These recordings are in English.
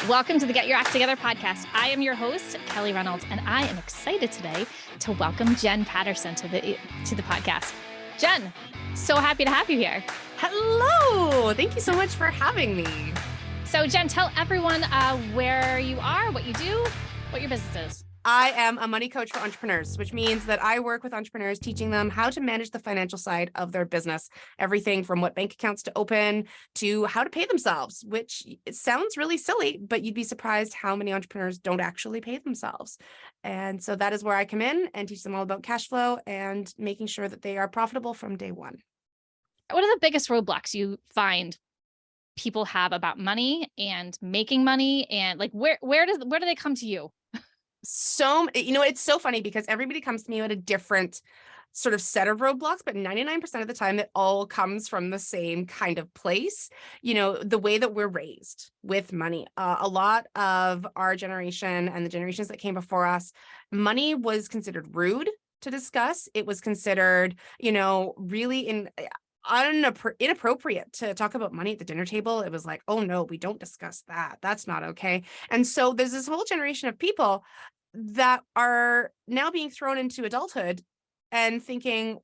Welcome to the Get Your Act Together podcast. I am your host, Kelly Reynolds, and I am excited today to welcome Jen Paterson to the podcast. Jen, so happy to have you here. Hello. Thank you so much for having me. So Jen, tell everyone where you are, what you do, what your business is. I am a money coach for entrepreneurs, which means that I work with entrepreneurs, teaching them how to manage the financial side of their business. Everything from what bank accounts to open to how to pay themselves, which it sounds really silly, but you'd be surprised how many entrepreneurs don't actually pay themselves. And so that is where I come in and teach them all about cash flow and making sure that they are profitable from day one. What are the biggest roadblocks you find people have about money and making money, and like where do they come to you? So, it's so funny because everybody comes to me at a different sort of set of roadblocks, but 99% of the time it all comes from the same kind of place. The way that we're raised with money. A lot of our generation and the generations that came before us, money was considered rude to discuss. It was considered, really inappropriate to talk about money at the dinner table. It was like, oh no, we don't discuss that. That's not okay. And so there's this whole generation of people that are now being thrown into adulthood and thinking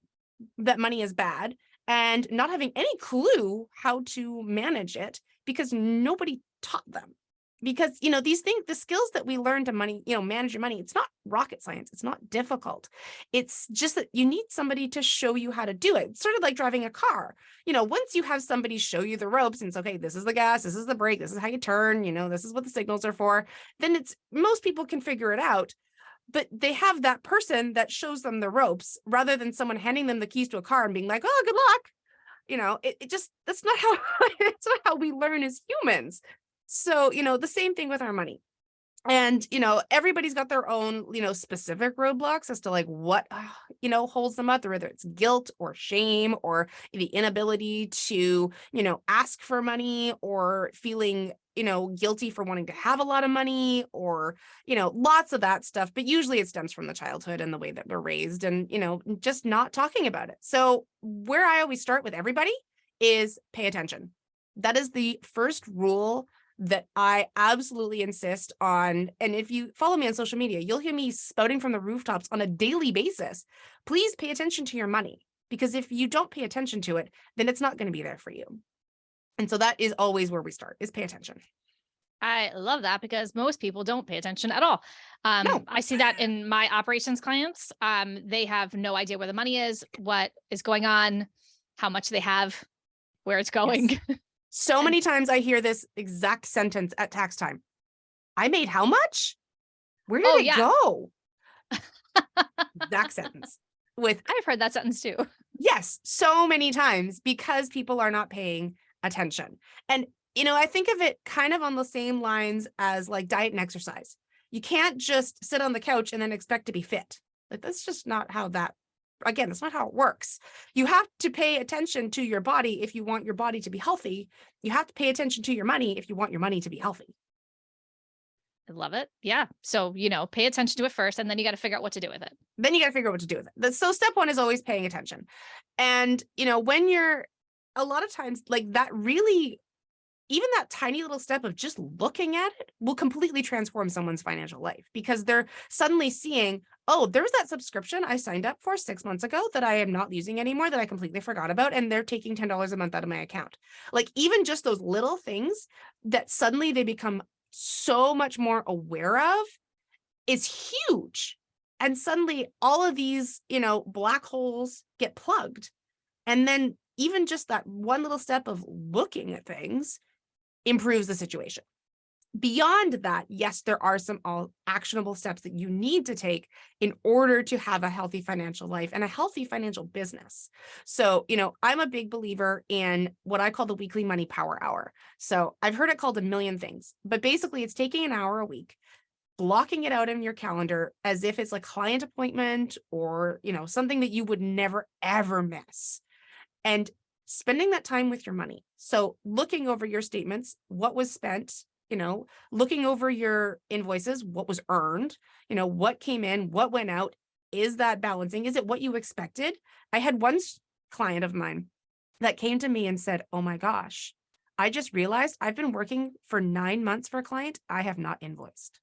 that money is bad and not having any clue how to manage it because nobody taught them. Because, these things, the skills that we learn to manage your money, it's not rocket science. It's not difficult. It's just that you need somebody to show you how to do it. It's sort of like driving a car. Once you have somebody show you the ropes and it's okay, this is the gas, this is the brake, this is how you turn, this is what the signals are for, then most people can figure it out. But they have that person that shows them the ropes rather than someone handing them the keys to a car and being like, oh, good luck. That's not how, it's not how we learn as humans. So, the same thing with our money. And, everybody's got their own, specific roadblocks as to like what, holds them up, whether it's guilt or shame or the inability to, ask for money or feeling, guilty for wanting to have a lot of money or, lots of that stuff. But usually it stems from the childhood and the way that we're raised and, just not talking about it. So where I always start with everybody is pay attention. That is the first rule that I absolutely insist on. And if you follow me on social media, you'll hear me spouting from the rooftops on a daily basis. Please pay attention to your money, because if you don't pay attention to it, then it's not going to be there for you. And so that is always where we start, is pay attention. I love that because most people don't pay attention at all. No. I see that in my operations clients. They have no idea where the money is, what is going on, how much they have, where it's going. Yes. So many times I hear this exact sentence at tax time. I made how much? Where did it go? Exact sentence. I've heard that sentence too. Yes, so many times because people are not paying attention. And, I think of it kind of on the same lines as like diet and exercise. You can't just sit on the couch and then expect to be fit. Like that's just not how that's not how it works. You have to pay attention to your body if you want your body to be healthy. You have to pay attention to your money if you want your money to be healthy. I love it. Yeah. So, pay attention to it first, and then you got to figure out what to do with it. So step one is always paying attention. And, when you're a lot of times like that, really, even that tiny little step of just looking at it will completely transform someone's financial life, because they're suddenly seeing, oh, there's that subscription I signed up for 6 months ago that I am not using anymore, that I completely forgot about, and they're taking $10 a month out of my account. Like even just those little things that suddenly they become so much more aware of is huge. And suddenly all of these, black holes get plugged. And then even just that one little step of looking at things improves the situation. Beyond that, yes, there are some actionable steps that you need to take in order to have a healthy financial life and a healthy financial business. So, I'm a big believer in what I call the weekly money power hour. So I've heard it called a million things, but basically it's taking an hour a week, blocking it out in your calendar as if it's a client appointment or, something that you would never, ever miss. And spending that time with your money. So looking over your statements, what was spent, looking over your invoices, what was earned, what came in, what went out. Is that balancing? Is it what you expected? I had one client of mine that came to me and said, oh my gosh, I just realized I've been working for 9 months for a client. I have not invoiced.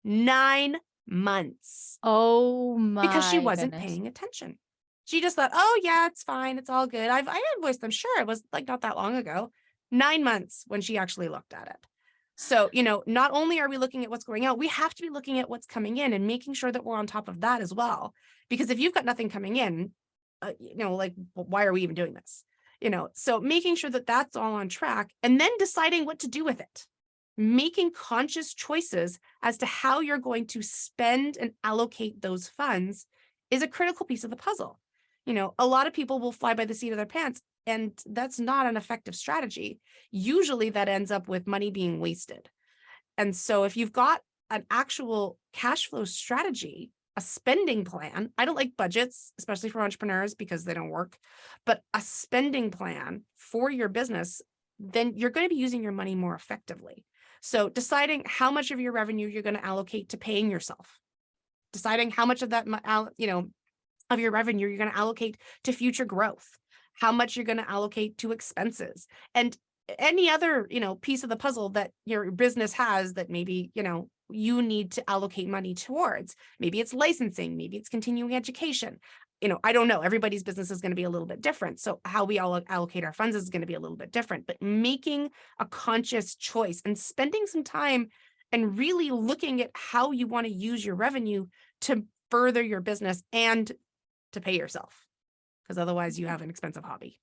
9 months. Oh Because she my wasn't goodness. paying attention. She just thought, oh yeah, it's fine. It's all good. I invoiced them. Sure. It was like not that long ago. 9 months when she actually looked at it. So, not only are we looking at what's going out, we have to be looking at what's coming in and making sure that we're on top of that as well. Because if you've got nothing coming in, like, why are we even doing this? So making sure that that's all on track and then deciding what to do with it. Making conscious choices as to how you're going to spend and allocate those funds is a critical piece of the puzzle. A lot of people will fly by the seat of their pants, and that's not an effective strategy. Usually that ends up with money being wasted. And so if you've got an actual cash flow strategy, a spending plan, I don't like budgets, especially for entrepreneurs because they don't work, but a spending plan for your business, then you're going to be using your money more effectively. So deciding how much of your revenue you're going to allocate to paying yourself, deciding how much of that, of your revenue you're going to allocate to future growth, how much you're going to allocate to expenses, and any other, piece of the puzzle that your business has that maybe, you need to allocate money towards. Maybe it's licensing, maybe it's continuing education. I don't know. Everybody's business is going to be a little bit different. So how we all allocate our funds is going to be a little bit different, but making a conscious choice and spending some time and really looking at how you want to use your revenue to further your business and to pay yourself, because otherwise you have an expensive hobby.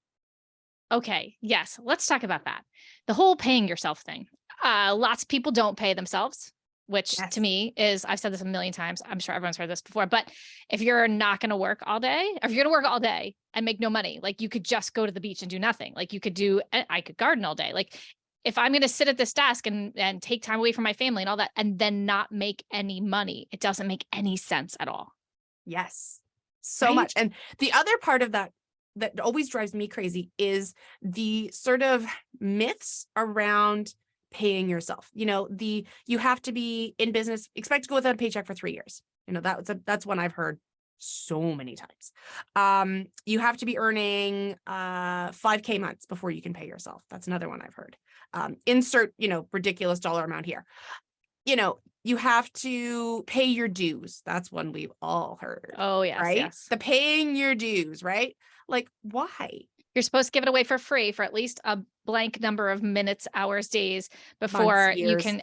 Okay. Yes. Let's talk about that. The whole paying yourself thing. Lots of people don't pay themselves, which Yes. to me is, I've said this a million times. I'm sure everyone's heard this before, but if you're not going to work all day, if you're going to work all day and make no money, like you could just go to the beach and do nothing. Like I could garden all day. Like if I'm going to sit at this desk and take time away from my family and all that, and then not make any money, it doesn't make any sense at all. Yes, so Right? much. And the other part of that always drives me crazy is the sort of myths around paying yourself. You have to be in business, expect to go without a paycheck for 3 years. That's one I've heard so many times. You have to be earning 5K months before you can pay yourself. That's another one I've heard. Insert, ridiculous dollar amount here. You have to pay your dues. That's one we've all heard. Oh, yes. Right? Yes. The paying your dues, right? Like, why? You're supposed to give it away for free for at least a blank number of minutes, hours, days before Months, you years. can,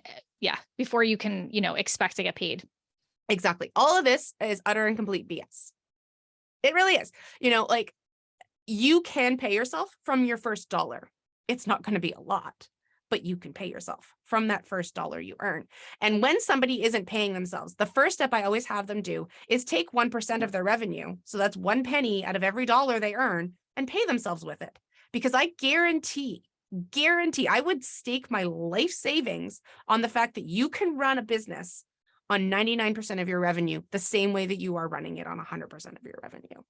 before you can, expect to get paid. Exactly. All of this is utter and complete BS. It really is. Like, you can pay yourself from your first dollar. It's not going to be a lot, but you can pay yourself from that first dollar you earn. And when somebody isn't paying themselves, the first step I always have them do is take 1% of their revenue. So that's 1 penny out of every dollar they earn and pay themselves with it. Because I guarantee, I would stake my life savings on the fact that you can run a business on 99% of your revenue the same way that you are running it on 100% of your revenue.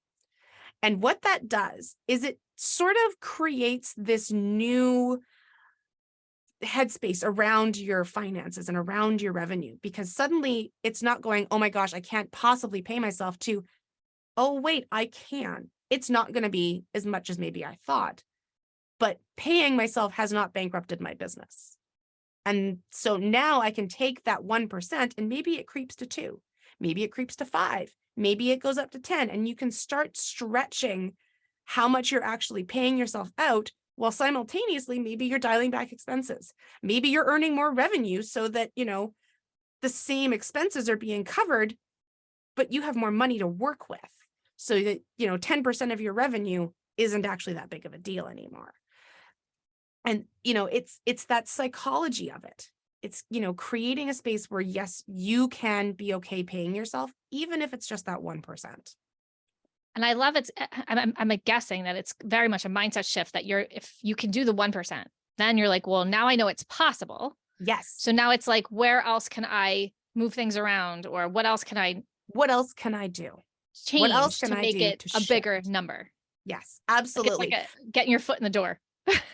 And what that does is it sort of creates this new headspace around your finances and around your revenue, because suddenly it's not going, oh my gosh, I can't possibly pay myself, to, oh wait, I can. It's not going to be as much as maybe I thought, but paying myself has not bankrupted my business. And so now I can take that 1% and maybe it creeps to 2, maybe it creeps to 5, maybe it goes up to 10, and you can start stretching how much you're actually paying yourself out, while simultaneously, maybe you're dialing back expenses. Maybe you're earning more revenue so that, the same expenses are being covered, but you have more money to work with. So that, 10% of your revenue isn't actually that big of a deal anymore. And, it's that psychology of it. It's, creating a space where, yes, you can be okay paying yourself, even if it's just that 1%. And I love I'm guessing that it's very much a mindset shift that if you can do the 1%, then you're like, well, now I know it's possible. Yes. So now it's like, where else can I move things around, or what else can I do? Change what else can to I make do it to a shift? bigger number? Yes, absolutely. Like it's like getting your foot in the door.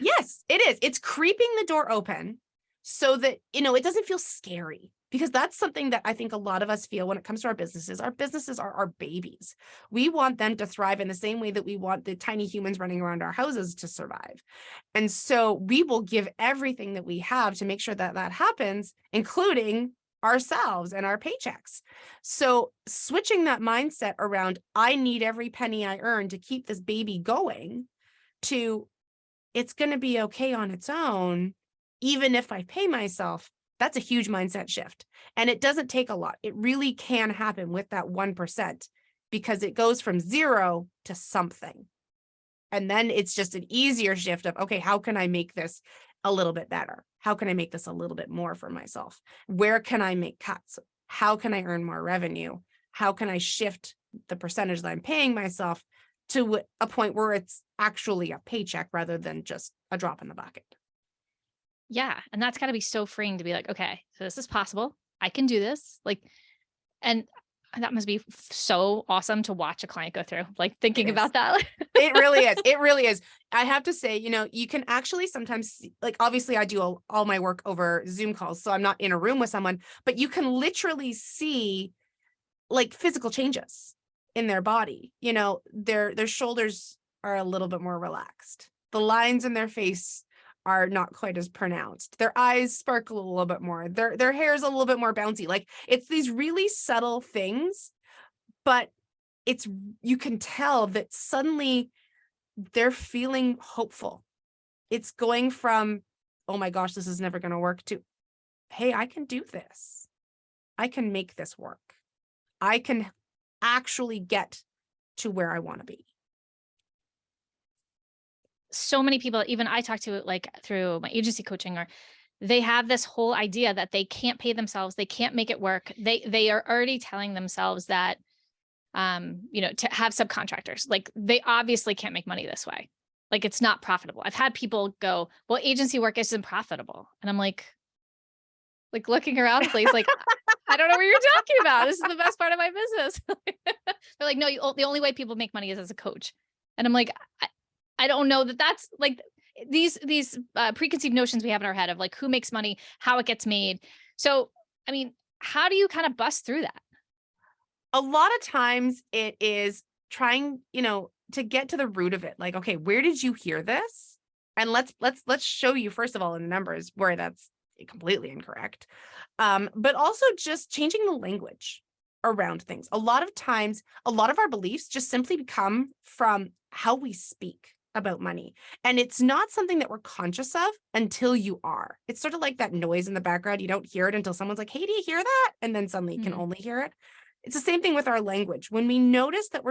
Yes, it is. It's creeping the door open so that, it doesn't feel scary. because that's something that I think a lot of us feel when it comes to our businesses. Our businesses are our babies. We want them to thrive in the same way that we want the tiny humans running around our houses to survive. And so we will give everything that we have to make sure that that happens, including ourselves and our paychecks. So switching that mindset around, I need every penny I earn to keep this baby going, to it's going to be okay on its own, even if I pay myself. That's a huge mindset shift. And it doesn't take a lot. It really can happen with that 1%, because it goes from 0 to something. And then it's just an easier shift of, okay, how can I make this a little bit better? How can I make this a little bit more for myself? Where can I make cuts? How can I earn more revenue? How can I shift the percentage that I'm paying myself to a point where it's actually a paycheck rather than just a drop in the bucket? Yeah. And that's gotta be so freeing to be like, okay, so this is possible. I can do this. Like, and that must be so awesome to watch a client go through, like thinking about that. It really is. It really is. I have to say, you can actually sometimes like, obviously I do all my work over Zoom calls, so I'm not in a room with someone, but you can literally see like physical changes in their body. Their shoulders are a little bit more relaxed. The lines in their face are not quite as pronounced. Their eyes sparkle a little bit more. Their hair is a little bit more bouncy. Like, it's these really subtle things, but you can tell that suddenly they're feeling hopeful. It's going from, oh my gosh, this is never going to work, to, hey, I can do this. I can make this work. I can actually get to where I want to be. So many people, even I talk to, like through my agency coaching, or they have this whole idea that they can't pay themselves. They can't make it work. They are already telling themselves that, to have subcontractors, like they obviously can't make money this way. Like, it's not profitable. I've had people go, well, agency work isn't profitable. And I'm like looking around the place, like, I don't know what you're talking about. This is the best part of my business. They're like, no, the only way people make money is as a coach. And I'm like, I don't know that's like these preconceived notions we have in our head of like who makes money, how it gets made. So, I mean, how do you kind of bust through that? A lot of times it is trying, to get to the root of it. Like, okay, where did you hear this? And let's show you, first of all, in the numbers where that's completely incorrect. But also just changing the language around things. A lot of times, a lot of our beliefs just simply come from how we speak about money. And it's not something that we're conscious of until you are. It's sort of like that noise in the background. You don't hear it until someone's like, hey, do you hear that? And then suddenly you can only hear it. It's the same thing with our language. When we notice that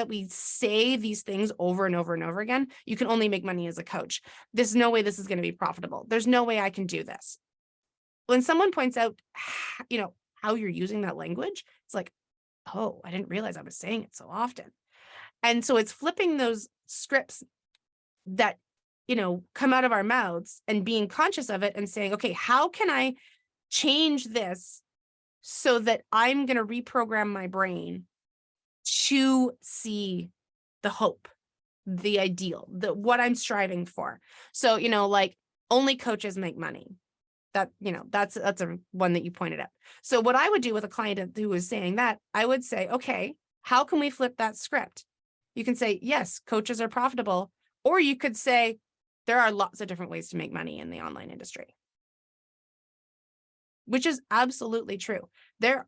we say these things over and over and over again, you can only make money as a coach. There's no way this is going to be profitable. There's no way I can do this. When someone points out, how you're using that language, it's like, oh, I didn't realize I was saying it so often. And so it's flipping those scripts that, come out of our mouths and being conscious of it and saying, okay, how can I change this so that I'm going to reprogram my brain to see the hope, the ideal, what I'm striving for. So, like, only coaches make money. That, that's a one that you pointed out. So what I would do with a client who was saying that, I would say, okay, how can we flip that script? You can say, yes, coaches are profitable. Or you could say, there are lots of different ways to make money in the online industry, which is absolutely true.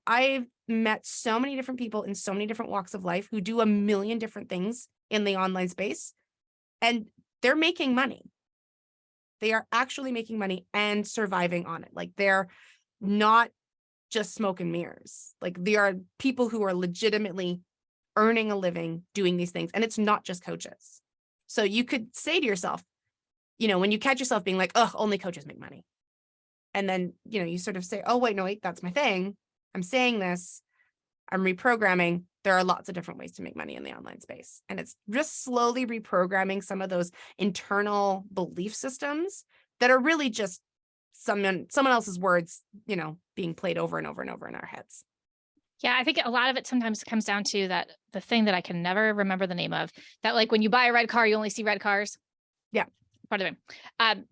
I've met so many different people in so many different walks of life who do a million different things in the online space, and they're making money. They are actually making money and surviving on it. Like, they're not just smoke and mirrors. Like, there are people who are legitimately earning a living doing these things. And it's not just coaches. So you could say to yourself, when you catch yourself being like, oh, only coaches make money. And then, you sort of say, oh, wait, that's my thing. I'm saying this. I'm reprogramming. There are lots of different ways to make money in the online space. And it's just slowly reprogramming some of those internal belief systems that are really just someone else's words, being played over and over and over in our heads. Yeah, I think a lot of it sometimes comes down to that, the thing that I can never remember the name of, that like when you buy a red car, you only see red cars. Yeah. Part of it.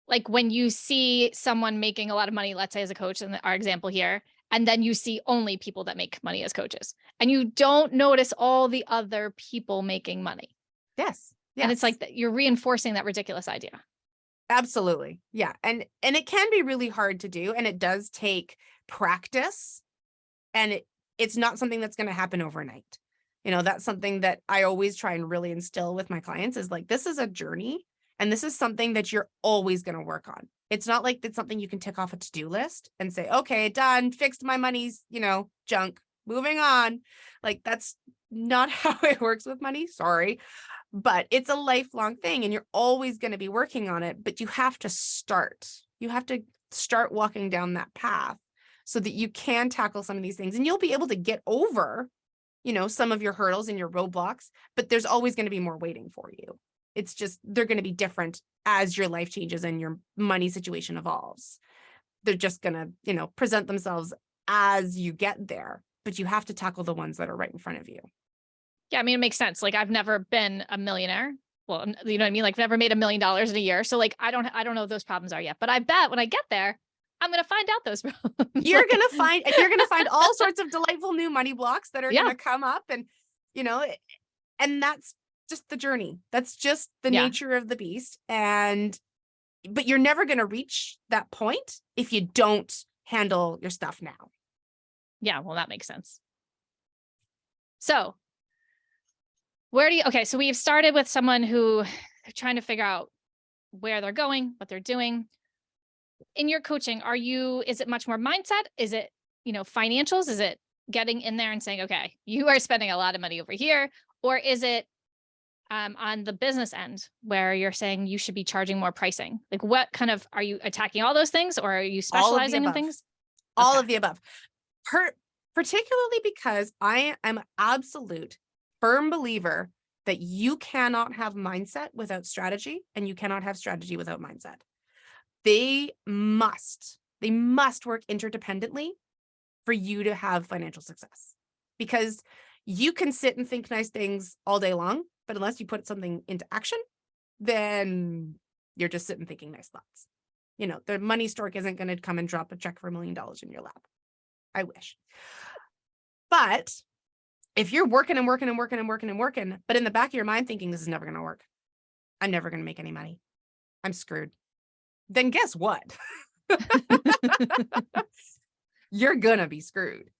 Like when you see someone making a lot of money, let's say as a coach in our example here, and then you see only people that make money as coaches and you don't notice all the other people making money. Yes. And it's Yes. like that you're reinforcing that ridiculous idea. Absolutely. Yeah. And it can be really hard to do, and it does take practice, and it's not something that's going to happen overnight. You know, that's something that I always try and really instill with my clients is like, this is a journey, and this is something that you're always going to work on. It's not like it's something you can tick off a to-do list and say, okay, done, fixed my money's, junk, moving on. Like that's not how it works with money. Sorry. But it's a lifelong thing, and you're always going to be working on it, but you have to start. You have to start walking down that path so that you can tackle some of these things, and you'll be able to get over, some of your hurdles and your roadblocks, but there's always going to be more waiting for you. It's just, they're going to be different as your life changes and your money situation evolves. They're just going to, present themselves as you get there, but you have to tackle the ones that are right in front of you. Yeah, I mean, it makes sense. Like I've never been a millionaire. Well, you know what I mean? Like never made $1 million in a year. So like, I don't know what those problems are yet, but I bet when I get there, I'm going to find out those problems. You're going to find all sorts of delightful new money blocks that are going to come up, and, and that's just the journey. That's just the nature of the beast. But you're never going to reach that point if you don't handle your stuff now. Yeah. Well, that makes sense. So okay, so we've started with someone who they're trying to figure out where they're going, what they're doing. In your coaching, is it much more mindset? Is it, financials? Is it getting in there and saying, okay, you are spending a lot of money over here? Or is it on the business end where you're saying you should be charging more pricing? Like what kind of, are you attacking all those things, or are you specializing in things? All of the above. Particularly because I am an absolute firm believer that you cannot have mindset without strategy, and you cannot have strategy without mindset. They must work interdependently for you to have financial success, because you can sit and think nice things all day long, but unless you put something into action, then you're just sitting thinking nice thoughts. The money stork isn't going to come and drop a check for $1 million in your lap. I wish. But if you're working, but in the back of your mind thinking this is never going to work, I'm never going to make any money, I'm screwed, then guess what? You're going to be screwed.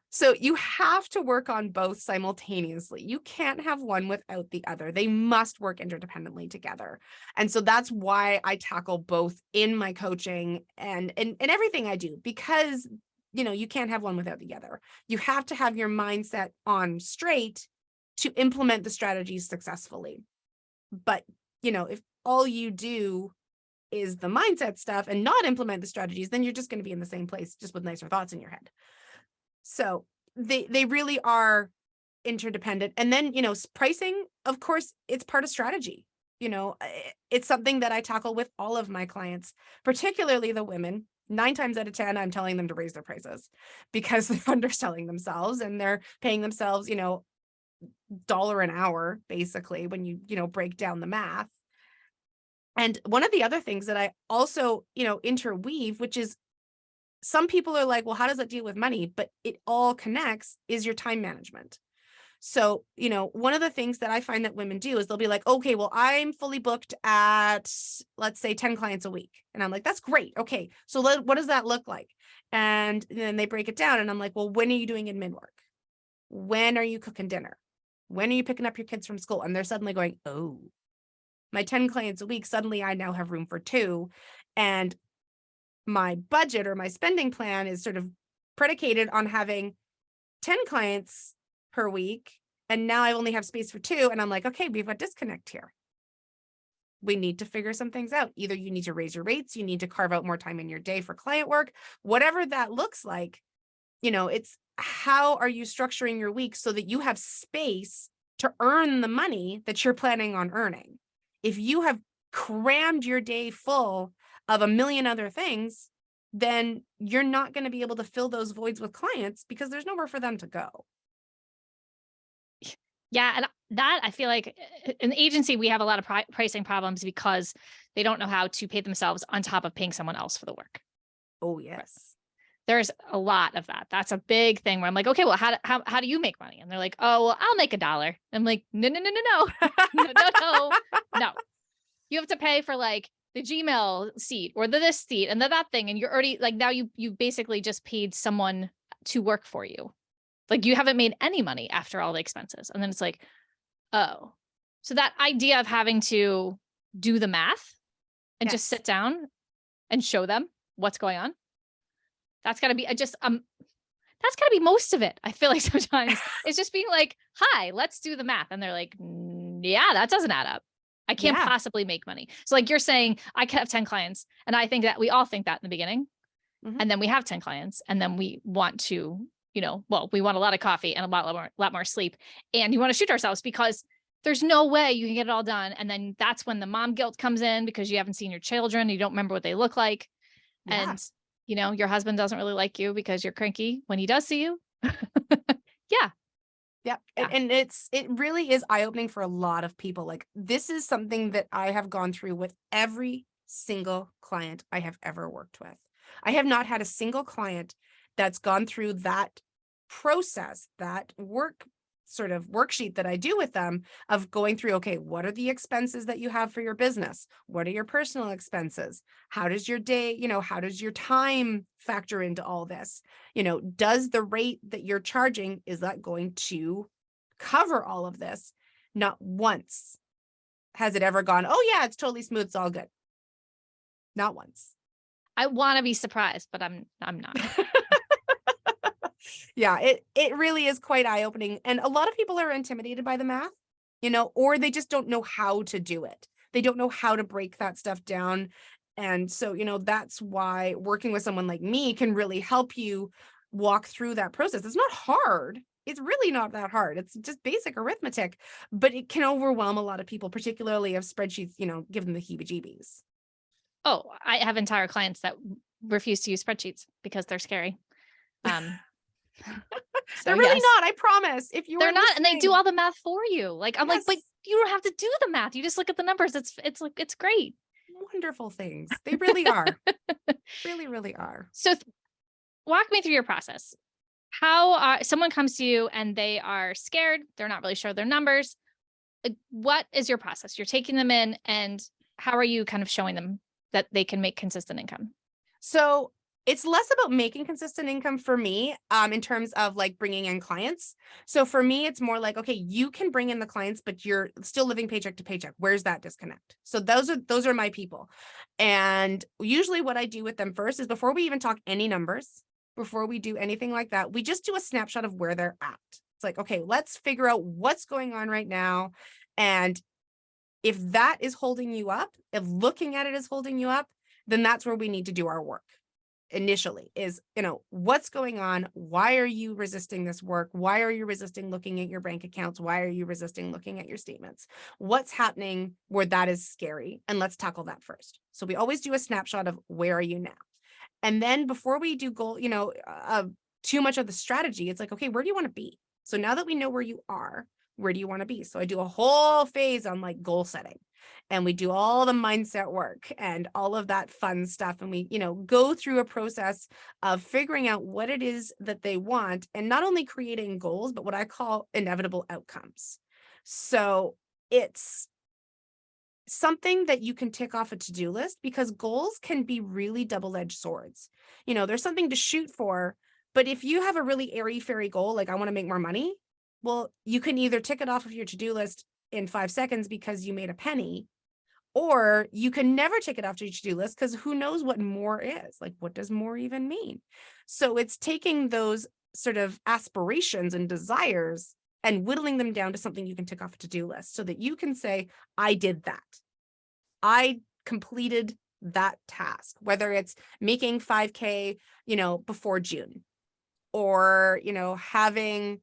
So you have to work on both simultaneously. You can't have one without the other. They must work interdependently together. And so that's why I tackle both in my coaching and everything I do, because you can't have one without the other. You have to have your mindset on straight to implement the strategies successfully. But, if all you do is the mindset stuff and not implement the strategies, then you're just going to be in the same place, just with nicer thoughts in your head. So they really are interdependent. And then, pricing, of course, it's part of strategy. It's something that I tackle with all of my clients, particularly the women. 9 times out of 10, I'm telling them to raise their prices because they're underselling themselves and they're paying themselves, $1 an hour, basically, when you break down the math. And one of the other things that I also, interweave, which is some people are like, well, how does that deal with money? But it all connects, is your time management. So, one of the things that I find that women do is they'll be like, okay, well, I'm fully booked at, let's say 10 clients a week. And I'm like, that's great. Okay. So what does that look like? And then they break it down and I'm like, well, when are you doing admin work? When are you cooking dinner? When are you picking up your kids from school? And they're suddenly going, oh, my 10 clients a week, suddenly I now have room for 2. And my budget or my spending plan is sort of predicated on having 10 clients per week. And now I only have space for 2. And I'm like, okay, we've got disconnect here. We need to figure some things out. Either you need to raise your rates, you need to carve out more time in your day for client work, whatever that looks like. It's how are you structuring your week so that you have space to earn the money that you're planning on earning. If you have crammed your day full of a million other things, then you're not going to be able to fill those voids with clients because there's nowhere for them to go. Yeah. And that I feel like in the agency, we have a lot of pricing problems because they don't know how to pay themselves on top of paying someone else for the work. Oh, yes. There's a lot of that. That's a big thing where I'm like, okay, well, how do you make money? And they're like, oh, well, I'll make $1. I'm like, no, no, no, no, no, no, no, no, no. You have to pay for like the Gmail seat or the this seat and the that thing. And you're already like, now you basically just paid someone to work for you. Like you haven't made any money after all the expenses. And then it's like, oh, so that idea of having to do the math and just sit down and show them what's going on. That's gotta be that's gotta be most of it. I feel like sometimes it's just being like, hi, let's do the math. And they're like, yeah, that doesn't add up. I can't possibly make money. So like you're saying, I could have 10 clients. And I think that we all think that in the beginning. And then we have 10 clients and then we want to, well, we want a lot of coffee and a lot more sleep. And you want to shoot ourselves because there's no way you can get it all done. And then that's when the mom guilt comes in because you haven't seen your children. You don't remember what they look like. Yeah. And your husband doesn't really like you because you're cranky when he does see you. Yeah. Yeah. And it really is eye-opening for a lot of people. Like this is something that I have gone through with every single client I have ever worked with. I have not had a single client that's gone through that process, that worksheet that I do with them of going through, okay, what are the expenses that you have for your business? What are your personal expenses? How does your day, how does your time factor into all this? Does the rate that you're charging, is that going to cover all of this? Not once has it ever gone, oh yeah, it's totally smooth, it's all good. Not once. I want to be surprised, but I'm not. Yeah, it really is quite eye-opening. And a lot of people are intimidated by the math, or they just don't know how to do it. They don't know how to break that stuff down. And so, that's why working with someone like me can really help you walk through that process. It's not hard. It's really not that hard. It's just basic arithmetic, but it can overwhelm a lot of people, particularly if spreadsheets, give them the heebie-jeebies. Oh, I have entire clients that refuse to use spreadsheets because they're scary. They're really not, I promise. If you they're not, and they do all the math for you. Like I'm like, but you don't have to do the math. You just look at the numbers. It's great. Wonderful things. They really are. Really, really are. So walk me through your process. How someone comes to you and they are scared. They're not really sure their numbers. What is your process? You're taking them in, and how are you kind of showing them that they can make consistent income? So it's less about making consistent income for me, in terms of like bringing in clients. So for me, it's more like, okay, you can bring in the clients, but you're still living paycheck to paycheck. Where's that disconnect? So those are my people. And usually what I do with them first is, before we even talk any numbers, before we do anything like that, we just do a snapshot of where they're at. It's like, okay, let's figure out what's going on right now. And if that is holding you up, if looking at it is holding you up, then that's where we need to do our work. Initially is, what's going on? Why are you resisting this work? Why are you resisting looking at your bank accounts? Why are you resisting looking at your statements? What's happening where that is scary? And let's tackle that first. So we always do a snapshot of where are you now? And then before we do goal, too much of the strategy, it's like, okay, where do you want to be? So now that we know where you are, where do you want to be? So I do a whole phase on like goal setting, and we do all the mindset work and all of that fun stuff. And we, go through a process of figuring out what it is that they want, and not only creating goals, but what I call inevitable outcomes. So it's something that you can tick off a to-do list, because goals can be really double-edged swords. There's something to shoot for, but if you have a really airy-fairy goal, like I want to make more money, well, you can either tick it off of your to-do list in 5 seconds because you made a penny, or you can never tick it off your to-do list because who knows what more is. Like, what does more even mean? So it's taking those sort of aspirations and desires and whittling them down to something you can tick off a to-do list, so that you can say, I did that. I completed that task, whether it's making 5K, before June, or, having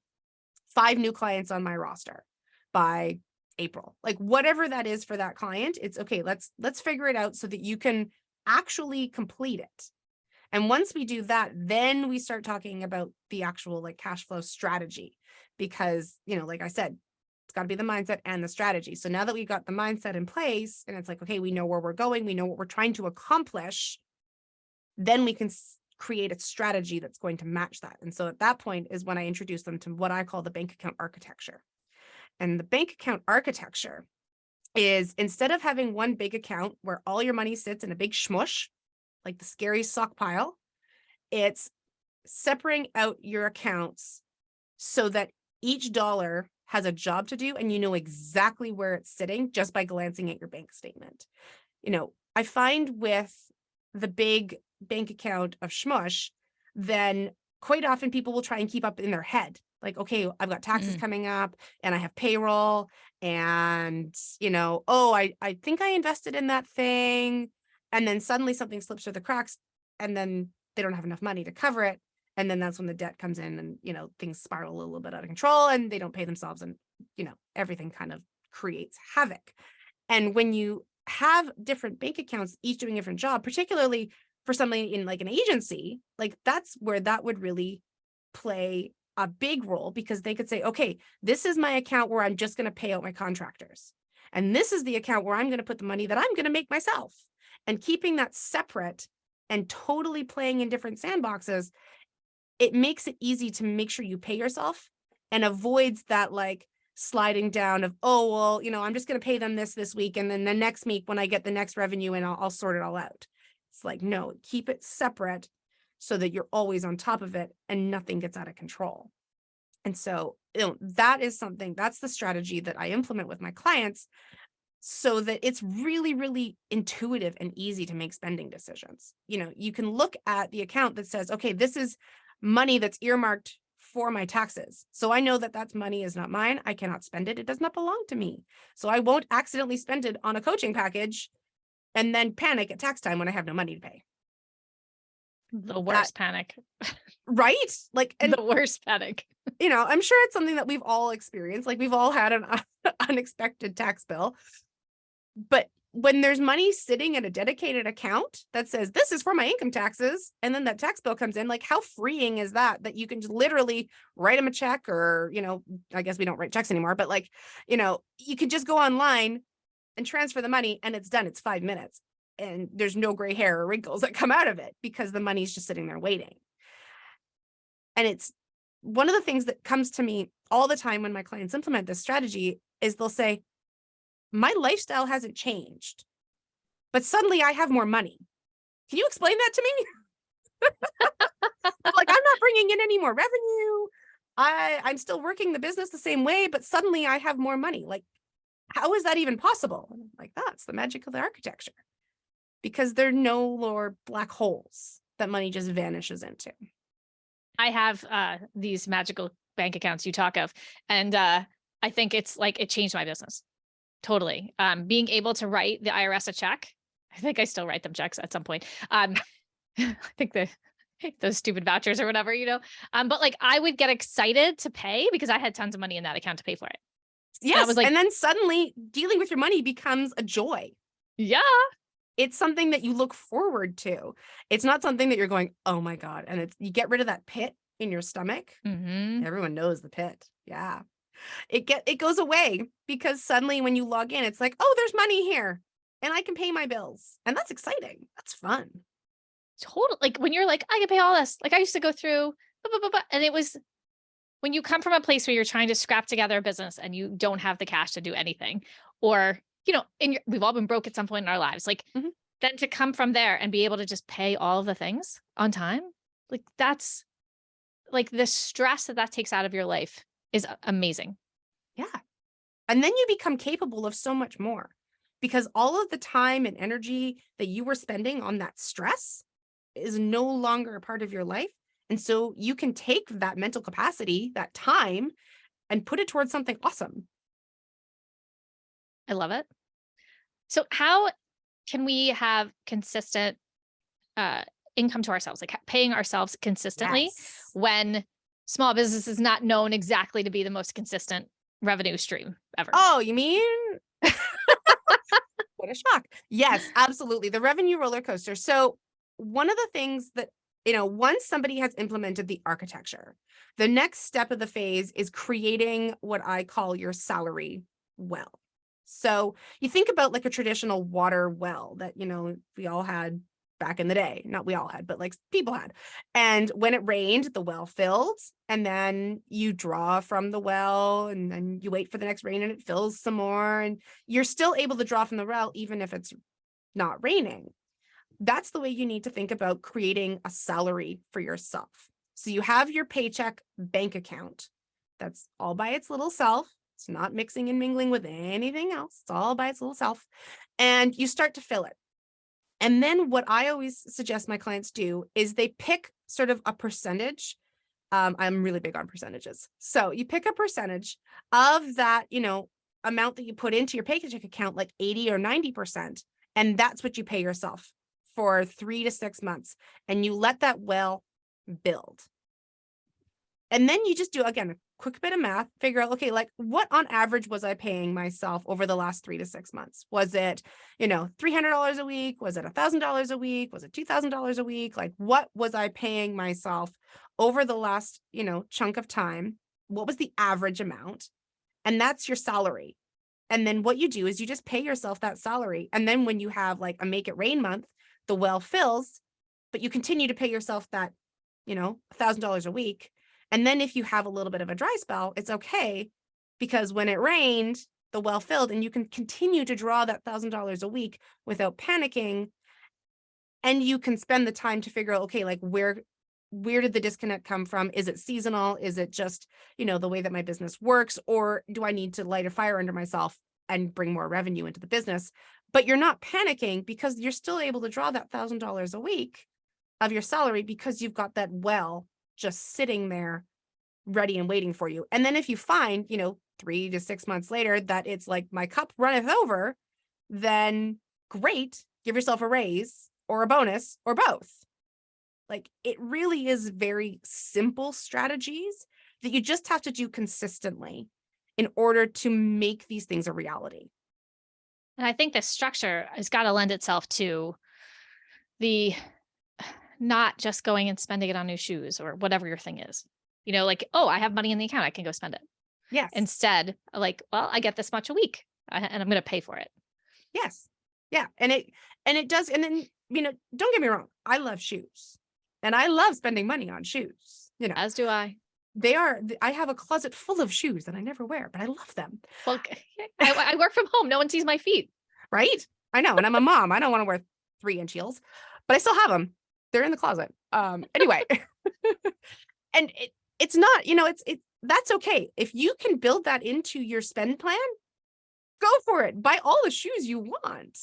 5 new clients on my roster by April, like whatever that is for that client. It's okay. Let's figure it out so that you can actually complete it. And once we do that, then we start talking about the actual like cash flow strategy, because, like I said, It's got to be the mindset and the strategy. So now that we got the mindset in place and it's like, okay, we know where we're going, we know what we're trying to accomplish, then we can create a strategy that's going to match that. And so at that point is when I introduce them to what I call the bank account architecture. And the bank account architecture is, instead of having one big account where all your money sits in a big smush, like the scary sock pile, it's separating out your accounts so that each dollar has a job to do and you know exactly where it's sitting just by glancing at your bank statement. You know, I find with the big bank account of schmush, then quite often people will try and keep up in their head. Like, okay, I've got taxes coming up and I have payroll and, you know, oh, I think I invested in that thing. And then suddenly something slips through the cracks and then they don't have enough money to cover it. And then that's when the debt comes in and, you know, things spiral a little bit out of control and they don't pay themselves and, you know, everything kind of creates havoc. And when you have different bank accounts, each doing a different job, particularly for somebody in like an agency, like that's where that would really play a big role, because they could say, okay, this is my account where I'm just going to pay out my contractors. And this is the account where I'm going to put the money that I'm going to make myself. And keeping that separate and totally playing in different sandboxes, it makes it easy to make sure you pay yourself and avoids that like sliding down of, oh, well, you know, I'm just going to pay them this week. And then the next week when I get the next revenue and I'll sort it all out. It's like, no, keep it separate so that you're always on top of it and nothing gets out of control. And so, you know, that is something, that's the strategy that I implement with my clients so that it's really, really intuitive and easy to make spending decisions. You know, you can look at the account that says, okay, this is money that's earmarked for my taxes. So I know that that's money is not mine. I cannot spend it. It does not belong to me. So I won't accidentally spend it on a coaching package and then panic at tax time when I have no money to pay. The worst panic. Right? Like, and the worst panic. You know, I'm sure it's something that we've all experienced. Like we've all had an unexpected tax bill. But when there's money sitting in a dedicated account that says, this is for my income taxes, and then that tax bill comes in, like how freeing is that, that you can just literally write them a check, or, you know, I guess we don't write checks anymore, but like, you know, you could just go online and transfer the money and it's done. It's 5 minutes and there's no gray hair or wrinkles that come out of it because the money's just sitting there waiting. And it's one of the things that comes to me all the time when my clients implement this strategy is they'll say, my lifestyle hasn't changed, but suddenly I have more money. Can you explain that to me? Like, I'm not bringing in any more revenue. I'm still working the business the same way, but suddenly I have more money. Like, how is that even possible? Like, that's the magic of the architecture, because there are no more black holes that money just vanishes into. I have these magical bank accounts you talk of, and I think it's like, it changed my business. Totally. Being able to write the IRS a check. I think I still write them checks at some point. I think those stupid vouchers or whatever, you know, but like I would get excited to pay because I had tons of money in that account to pay for it. Yes. Was like, and then suddenly dealing with your money becomes a joy. Yeah. It's something that you look forward to. It's not something that you're going, oh my God. And it's, you get rid of that pit in your stomach. Mm-hmm. Everyone knows the pit. Yeah. It goes away because suddenly when you log in, it's like, oh, there's money here and I can pay my bills. And that's exciting. That's fun. Totally. Like when you're like, I can pay all this. Like I used to go through, and it was when you come from a place where you're trying to scrap together a business and you don't have the cash to do anything, or, you know, we've all been broke at some point in our lives. Like then to come from there and be able to just pay all of the things on time, like that's like the stress that takes out of your life is amazing. Yeah. And then you become capable of so much more, because all of the time and energy that you were spending on that stress is no longer a part of your life. And so you can take that mental capacity, that time, and put it towards something awesome. I love it. So how can we have consistent income to ourselves, like paying ourselves consistently when small business is not known exactly to be the most consistent revenue stream ever? Oh, you mean? What a shock. Yes, absolutely. The revenue roller coaster. So one of the things that once somebody has implemented the architecture, the next step of the phase is creating what I call your salary well. So you think about like a traditional water well that, we all had back in the day. Not we all had, but like people had. And when it rained, the well filled, and then you draw from the well, and then you wait for the next rain and it fills some more. And you're still able to draw from the well, even if it's not raining. That's the way you need to think about creating a salary for yourself. So you have your paycheck bank account that's all by its little self. It's not mixing and mingling with anything else. It's all by its little self. And you start to fill it. And then what I always suggest my clients do is they pick sort of a percentage. I'm really big on percentages. So you pick a percentage of that, amount that you put into your paycheck account, like 80 or 90%. And that's what you pay yourself for 3 to 6 months. And you let that well build. And then you just do, again, a quick bit of math, figure out, okay, like what on average was I paying myself over the last 3 to 6 months? Was it, $300 a week? Was it $1,000 a week? Was it $2,000 a week? Like what was I paying myself over the last, chunk of time? What was the average amount? And that's your salary. And then what you do is you just pay yourself that salary. And then when you have like a make it rain month, the well fills, but you continue to pay yourself that, $1,000 a week. And then if you have a little bit of a dry spell, it's okay, because when it rained, the well filled, and you can continue to draw that $1,000 a week without panicking. And you can spend the time to figure out, okay, like where did the disconnect come from? Is it seasonal? Is it just, the way that my business works? Or do I need to light a fire under myself and bring more revenue into the business? But you're not panicking because you're still able to draw that $1,000 a week of your salary because you've got that well just sitting there ready and waiting for you. And then if you find, 3 to 6 months later that it's like my cup runneth over, then great, give yourself a raise or a bonus or both. Like it really is very simple strategies that you just have to do consistently in order to make these things a reality. And I think the structure has got to lend itself to the not just going and spending it on new shoes or whatever your thing is, like, oh, I have money in the account, I can go spend it. Yes. Instead, like, well, I get this much a week and I'm going to pay for it. Yes. Yeah. And it does. And then, don't get me wrong. I love shoes and I love spending money on shoes, As do I. I have a closet full of shoes that I never wear, but I love them. Well, I work from home. No one sees my feet. Right. I know. And I'm a mom. I don't want to wear 3-inch heels, but I still have them. They're in the closet. Anyway, and it's not, that's okay. If you can build that into your spend plan, go for it. Buy all the shoes you want.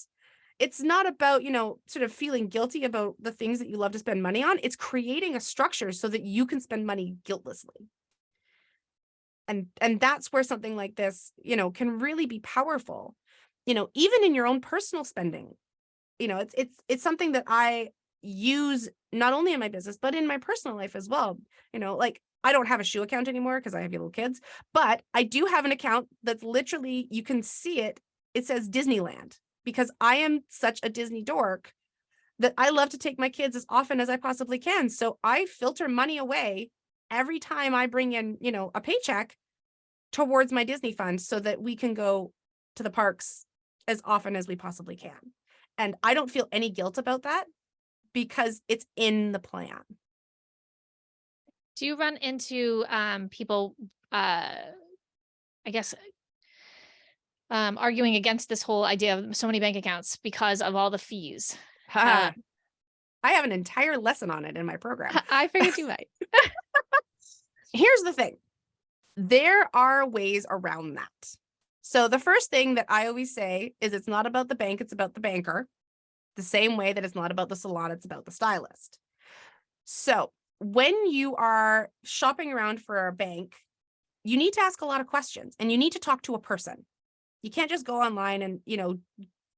It's not about, sort of feeling guilty about the things that you love to spend money on. It's creating a structure so that you can spend money guiltlessly. And that's where something like this, can really be powerful, even in your own personal spending. It's something that I use not only in my business, but in my personal life as well. Like I don't have a shoe account anymore because I have little kids, but I do have an account that's literally, you can see it. It says Disneyland, because I am such a Disney dork that I love to take my kids as often as I possibly can. So I filter money away every time I bring in, a paycheck towards my Disney fund so that we can go to the parks as often as we possibly can. And I don't feel any guilt about that because it's in the plan. Do you run into people, I guess, arguing against this whole idea of so many bank accounts because of all the fees? I have an entire lesson on it in my program. I figured you might. Here's the thing. There are ways around that. So the first thing that I always say is it's not about the bank, it's about the banker. The same way that it's not about the salon, it's about the stylist. So when you are shopping around for a bank, you need to ask a lot of questions and you need to talk to a person. You can't just go online and,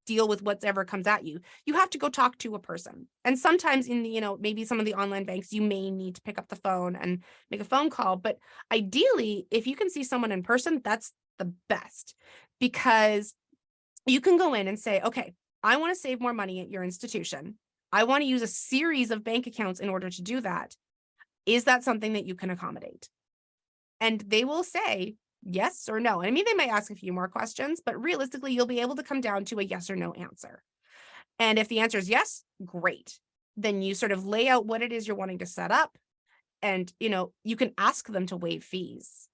deal with whatever comes at you. You have to go talk to a person. And sometimes in the, maybe some of the online banks, you may need to pick up the phone and make a phone call. But ideally, if you can see someone in person, that's the best, because you can go in and say, okay, I want to save more money at your institution. I want to use a series of bank accounts in order to do that. Is that something that you can accommodate? And they will say yes or no. And I mean, they might ask a few more questions, but realistically, you'll be able to come down to a yes or no answer. And if the answer is yes, great. Then you sort of lay out what it is you're wanting to set up. And, you can ask them to waive fees.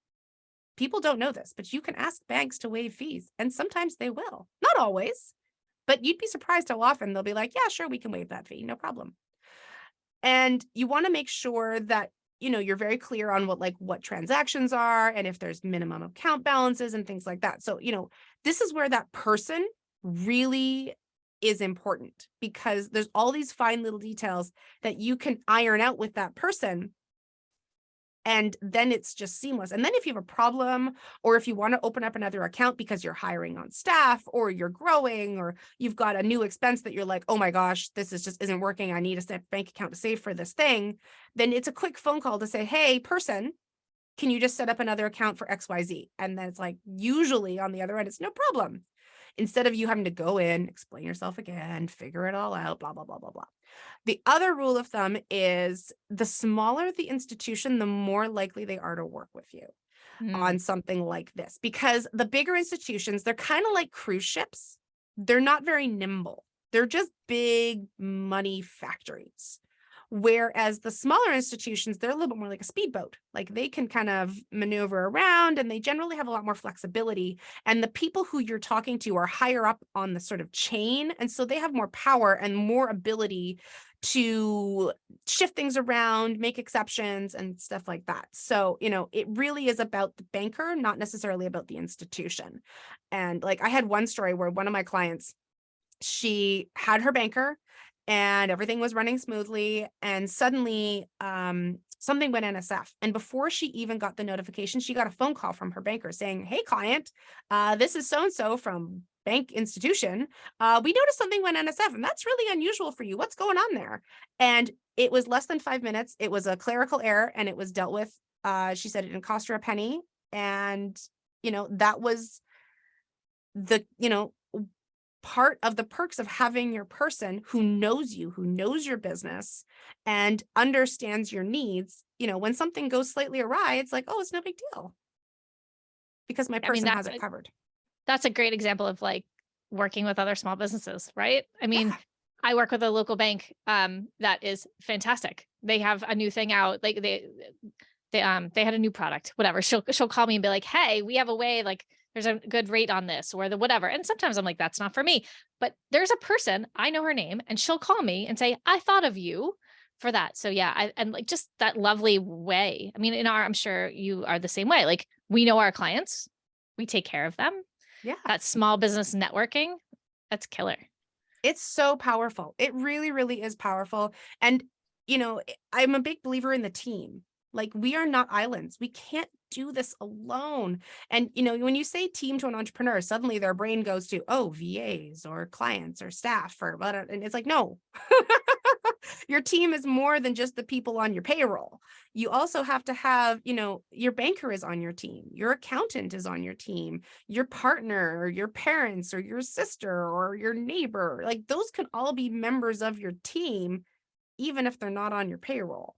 People don't know this, but you can ask banks to waive fees, and sometimes they will. Not always, but you'd be surprised how often they'll be like, yeah, sure, we can waive that fee, no problem. And you want to make sure that, you're very clear on what transactions are and if there's minimum account balances and things like that. So, this is where that person really is important, because there's all these fine little details that you can iron out with that person. And then it's just seamless. And then if you have a problem, or if you want to open up another account because you're hiring on staff, or you're growing, or you've got a new expense that you're like, oh my gosh, this just isn't working, I need a bank account to save for this thing, then it's a quick phone call to say, hey, person, can you just set up another account for XYZ? And then it's like, usually on the other end, it's no problem. Instead of you having to go in, explain yourself again, figure it all out, blah, blah, blah, blah, blah. The other rule of thumb is the smaller the institution, the more likely they are to work with you on something like this. Because the bigger institutions, they're kind of like cruise ships. They're not very nimble. They're just big money factories. Whereas the smaller institutions, they're a little bit more like a speedboat. Like they can kind of maneuver around, and they generally have a lot more flexibility. And the people who you're talking to are higher up on the sort of chain. And so they have more power and more ability to shift things around, make exceptions and stuff like that. So, it really is about the banker, not necessarily about the institution. And I had one story where one of my clients, she had her banker and everything was running smoothly. And suddenly something went NSF. And before she even got the notification, she got a phone call from her banker saying, hey, client, this is so-and-so from bank institution. We noticed something went NSF, and that's really unusual for you. What's going on there? And it was less than 5 minutes. It was a clerical error, and it was dealt with. She said it didn't cost her a penny. And, that was the, part of the perks of having your person who knows you, who knows your business and understands your needs. When something goes slightly awry, it's like, oh, it's no big deal because my person has it covered. That's a great example of working with other small businesses, right? I mean, I work with a local bank that is fantastic. They have a new thing out. They had a new product, whatever. She'll call me and be like, hey, we have a way, there's a good rate on this or the whatever. And sometimes I'm like, that's not for me, but there's a person, I know her name, and she'll call me and say, I thought of you for that. So yeah. And just that lovely way. I mean, I'm sure you are the same way. We know our clients, we take care of them. Yeah. That small business networking, that's killer. It's so powerful. It really, really is powerful. And, I'm a big believer in the team. We are not islands. We can't do this alone. And, when you say team to an entrepreneur, suddenly their brain goes to, oh, VAs or clients or staff or whatever. And it's like, no, your team is more than just the people on your payroll. You also have to have, your banker is on your team. Your accountant is on your team. Your partner or your parents or your sister or your neighbor, those can all be members of your team, even if they're not on your payroll.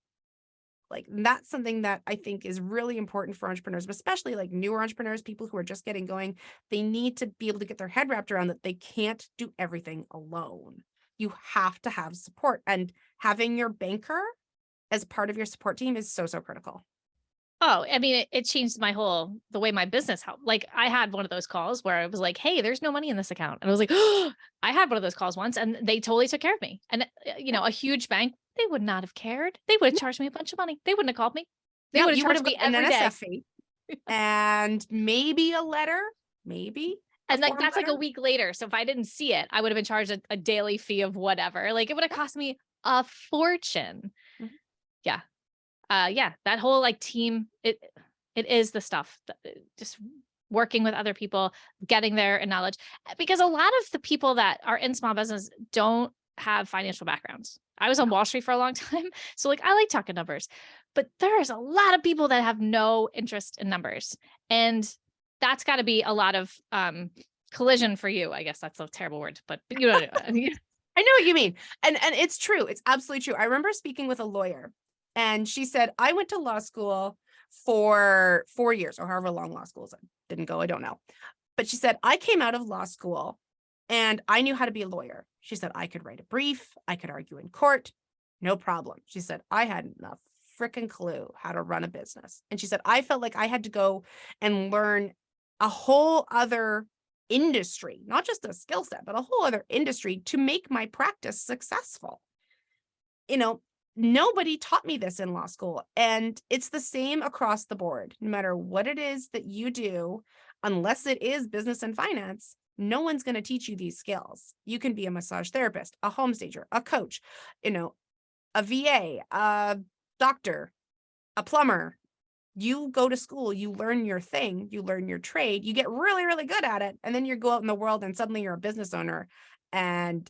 That's something that I think is really important for entrepreneurs, especially newer entrepreneurs, people who are just getting going. They need to be able to get their head wrapped around that they can't do everything alone. You have to have support, and having your banker as part of your support team is so, so critical. Oh, I mean, it changed the way my business helped. I had one of those calls where I was like, hey, there's no money in this account. And I was like, oh, I had one of those calls once and they totally took care of me. And, a huge bank, they would not have cared. They would have charged me a bunch of money. They wouldn't have called me. They would have charged me every day. Fee and maybe a letter, maybe. And that's letter. A week later. So if I didn't see it, I would have been charged a daily fee of whatever. It would have cost me a fortune. Mm-hmm. Yeah. That whole team, it is the stuff that, just working with other people, getting their knowledge, because a lot of the people that are in small business don't have financial backgrounds. I was on Wall Street for a long time. So I like talking numbers, but there's a lot of people that have no interest in numbers, and that's got to be a lot of collision for you. I guess that's a terrible word, but you know what I mean. I know what you mean. And it's true. It's absolutely true. I remember speaking with a lawyer and she said, I went to law school for 4 years or however long law schools didn't go. I don't know. But she said, I came out of law school and I knew how to be a lawyer. She said, I could write a brief. I could argue in court. No problem. She said, I hadn't a freaking clue how to run a business. And she said, I felt like I had to go and learn a whole other industry, not just a skill set, but a whole other industry to make my practice successful. You know, nobody taught me this in law school. And it's the same across the board, no matter what it is that you do, unless it is business and finance, no one's going to teach you these skills. You can be a massage therapist, a home stager, a coach, you know, a VA, a doctor, a plumber. You go to school, you learn your thing, you learn your trade, you get really, really good at it. And then you go out in the world and suddenly you're a business owner and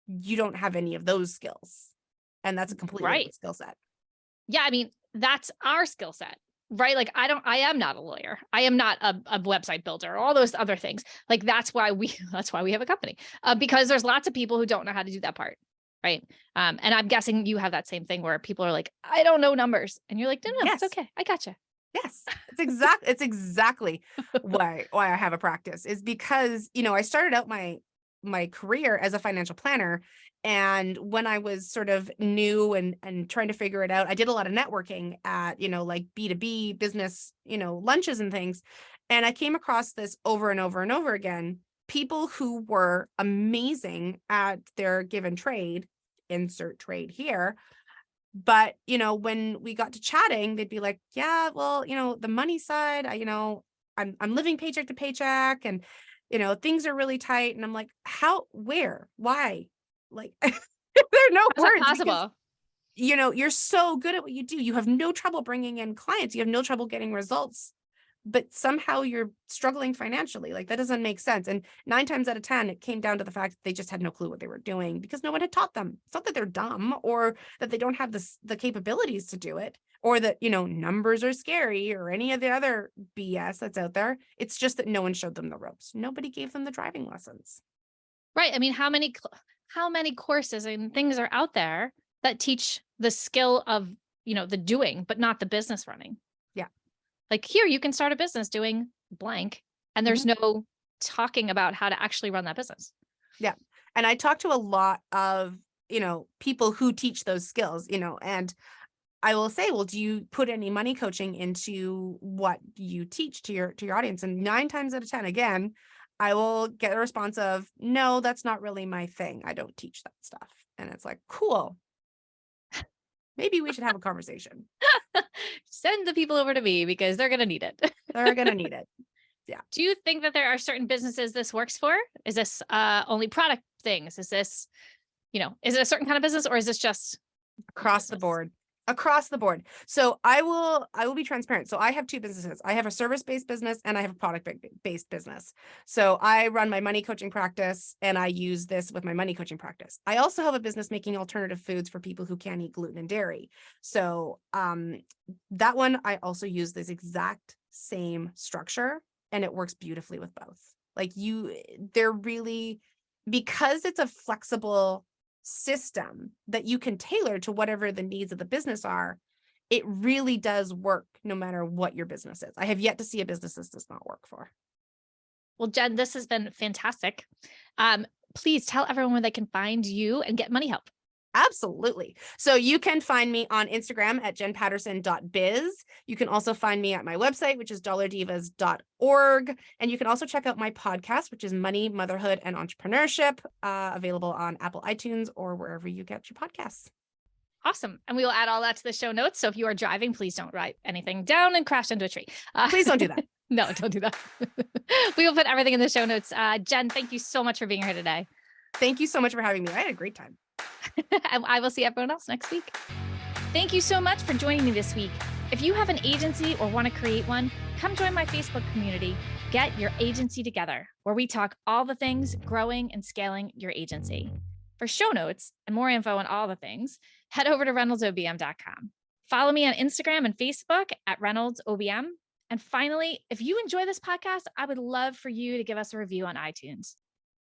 you don't have any of those skills. And that's a completely Right. different skill set. Yeah. I mean, that's our skill set, right? Like I am not a lawyer. I am not a website builder, all those other things. Like that's why we have a company, because there's lots of people who don't know how to do that part. Right. And I'm guessing you have that same thing where people are like, I don't know numbers. And you're like, no, Yes. it's okay. I gotcha. Yes, it's exactly why I have a practice is because, you know, I started out my career as a financial planner. And when I was sort of new and trying to figure it out, I did a lot of networking at, you know, like B2B business, you know, lunches and things. And I came across this over and over and over again, people who were amazing at their given trade, insert trade here. But, you know, when we got to chatting, they'd be like, yeah, well, you know, the money side, I'm living paycheck to paycheck and, you know, things are really tight. And I'm like, how, where, why? Like, there are no How's that words because, possible? you know, you're so good at what you do. You have no trouble bringing in clients. You have no trouble getting results, but somehow you're struggling financially. Like that doesn't make sense. And 9 times out of 10, it came down to the fact that they just had no clue what they were doing because no one had taught them. It's not that they're dumb or that they don't have the capabilities to do it or that, you know, numbers are scary or any of the other BS that's out there. It's just that no one showed them the ropes. Nobody gave them the driving lessons. Right. I mean, how many courses and things are out there that teach the skill of, you know, the doing, but not the business running? Yeah. Like here, you can start a business doing blank, and there's no talking about how to actually run that business. Yeah. And I talk to a lot of, you know, people who teach those skills, you know, and I will say, well, do you put any money coaching into what you teach to your audience? And 9 times out of 10, again, I will get a response of, no, that's not really my thing. I don't teach that stuff. And it's like, cool. Maybe we should have a conversation. Send the people over to me because they're going to need it. They're going to need it. Yeah. Do you think that there are certain businesses this works for? Is this only product things? Is this, you know, is it a certain kind of business or is this just Across the board? Across the board. So I will be transparent. So I have 2 businesses. I have a service-based business and I have a product-based business. So I run my money coaching practice and I use this with my money coaching practice. I also have a business making alternative foods for people who can't eat gluten and dairy. So that one, I also use this exact same structure and it works beautifully with both. Like they're really, because it's a flexible system that you can tailor to whatever the needs of the business are, it really does work no matter what your business is. I have yet to see a business this does not work for. Well, Jen, this has been fantastic. Please tell everyone where they can find you and get money help. Absolutely. So you can find me on Instagram at jenpaterson.biz. You can also find me at my website, which is dollardivas.org. And you can also check out my podcast, which is Money, Motherhood, and Entrepreneurship, available on Apple iTunes or wherever you get your podcasts. Awesome. And we will add all that to the show notes. So if you are driving, please don't write anything down and crash into a tree. Please don't do that. No, don't do that. We will put everything in the show notes. Jen, thank you so much for being here today. Thank you so much for having me. I had a great time. I will see everyone else next week. Thank you so much for joining me this week. If you have an agency or want to create one, come join my Facebook community, Get Your Agency Together, where we talk all the things growing and scaling your agency. For show notes and more info on all the things, head over to reynoldsobm.com. Follow me on Instagram and Facebook at ReynoldsOBM. And finally, if you enjoy this podcast, I would love for you to give us a review on iTunes.